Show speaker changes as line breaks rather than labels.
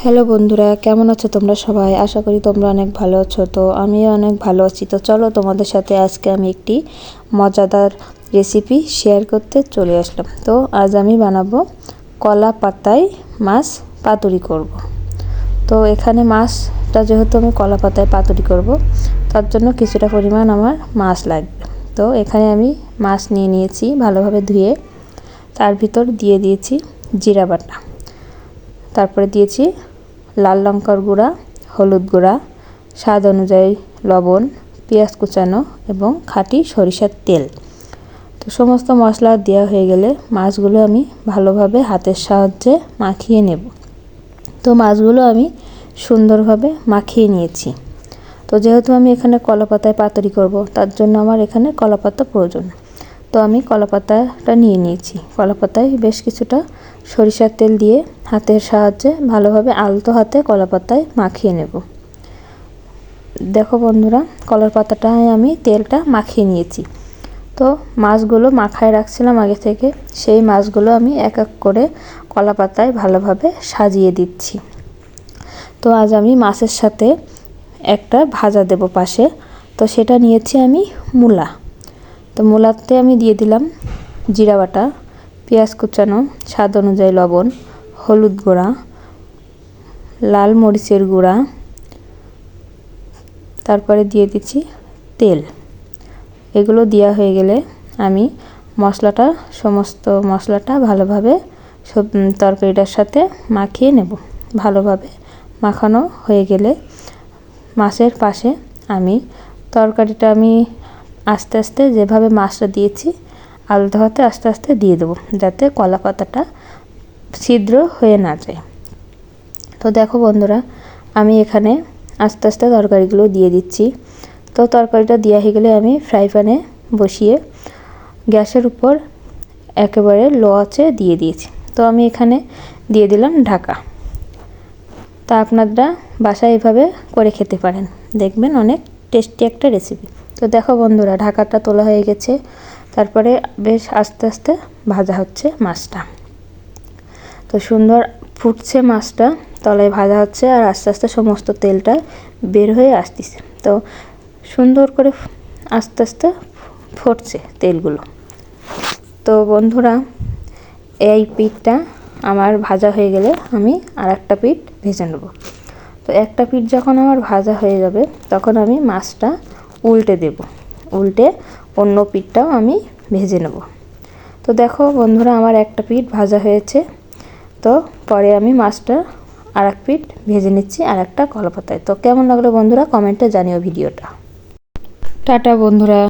Hello বন্ধুরা, কেমন আছো তোমরা সবাই? আশা করি তোমরা অনেক ভালো আছো। তো আমিও অনেক ভালো আছি। তো চলো তোমাদের সাথে আজকে আমি একটি মজাদার রেসিপি শেয়ার করতে চলে আসলাম। তো আজ আমি বানাবো কলা পাতায় মাছ পাতুরি করব। তো এখানে মাছটা যেহেতু আমি কলা পাতায় পাতুরি করব, তার জন্য কিছুটা পরিমাণ আমার মাছ লাগবে। তো এখানে আমি মাছ নিয়ে নিয়েছি ভালোভাবে ধুয়ে। তার ভিতর দিয়ে দিয়েছি জিরা বাটা, তারপরে দিয়েছি লাল লঙ্কার গুঁড়া, হলুদ গুঁড়া, স্বাদ অনুযায়ী লবণ, পেঁয়াজ কুচানো এবং খাঁটি সরিষার তেল। তো সমস্ত মশলা দেওয়া হয়ে গেলে মাছগুলো আমি ভালোভাবে হাতের সাহায্যে মাখিয়ে নেব। তো মাছগুলো আমি সুন্দরভাবে মাখিয়ে নিয়েছি। তো যেহেতু আমি এখানে কলাপাতায় পাতুরি করব, তার জন্য আমার এখানে কলাপাতা প্রয়োজন। তো আমি কলাপাতাটা নিয়ে নিয়েছি। কলাপাতায় বেশ কিছুটা সরিষার তেল দিয়ে হাতের সাহায্যে ভালোভাবে আলতো হাতে কলাপাতায় মাখিয়ে নেব। দেখো বন্ধুরা, কলার পাতাটায় আমি তেলটা মাখিয়ে নিয়েছি। তো মাছগুলো মাখায় রাখছিলাম আগে থেকে, সেই মাছগুলো আমি এক এক করে কলাপাতায় ভালোভাবে সাজিয়ে দিচ্ছি। তো আজ আমি মাছের সাথে একটা ভাজা দেব পাশে। তো সেটা নিয়েছি আমি মূলা। তো মূলাতে আমি দিয়ে দিলাম জিরা বাটা, পেঁয়াজ কুচানো, স্বাদ অনুযায়ী লবণ, হলুদ গুঁড়া, লাল মরিচের গুঁড়া, তারপরে দিয়ে দিচ্ছি তেল। এগুলো দেওয়া হয়ে গেলে আমি সমস্ত মশলাটা ভালোভাবে তরকারিটার সাথে মাখিয়ে নেব। ভালোভাবে মাখানো হয়ে গেলে মাছের পাশে আমি তরকারিটা আস্তে আস্তে যেভাবে মাছটা দিয়েছি আলতো হাতে আস্তে আস্তে দিয়ে দেবো, যাতে কলা পাতাটা ছিদ্র হয়ে না যায়। তো দেখো বন্ধুরা, আমি এখানে আস্তে আস্তে তরকারিগুলো দিয়ে দিচ্ছি। তো তরকারিটা দেওয়া হয়ে গেলে আমি ফ্রাই প্যানে বসিয়ে গ্যাসের উপর একেবারে লো আঁচে দিয়ে দিয়েছি। তো আমি এখানে দিয়ে দিলাম ঢাকা। তা আপনারা বাসায় এভাবে করে খেতে পারেন, দেখবেন অনেক টেস্টি একটা রেসিপি। তো দেখো বন্ধুরা, ঢাকাটা তোলা হয়ে গেছে। তারপরে বেশ আস্তে আস্তে ভাজা হচ্ছে মাছটা। তো সুন্দর ফুটছে মাছটা, তলায় ভাজা হচ্ছে আর আস্তে আস্তে সমস্ত তেলটা বের হয়ে আসতেছে। তো সুন্দর করে আস্তে আস্তে ফুটছে তেলগুলো। তো বন্ধুরা, এই পিঠটা আমার ভাজা হয়ে গেলে আমি আর একটা পিঠ ভেজে নেব। তো একটা পিঠ যখন আমার ভাজা হয়ে যাবে, তখন আমি মাছটা উল্টে দেব। উল্টে অন্য পিঠটাও আমি ভেজে নেব। তো দেখো বন্ধুরা, আমার একটা পিঠ ভাজা হয়েছে। তো পরে আমি মাছটা আর এক পিঠ ভেজে নিচ্ছি আর একটা কলাপাতায়। তো কেমন লাগলো বন্ধুরা, কমেন্টে জানিও ভিডিওটা। টাটা বন্ধুরা।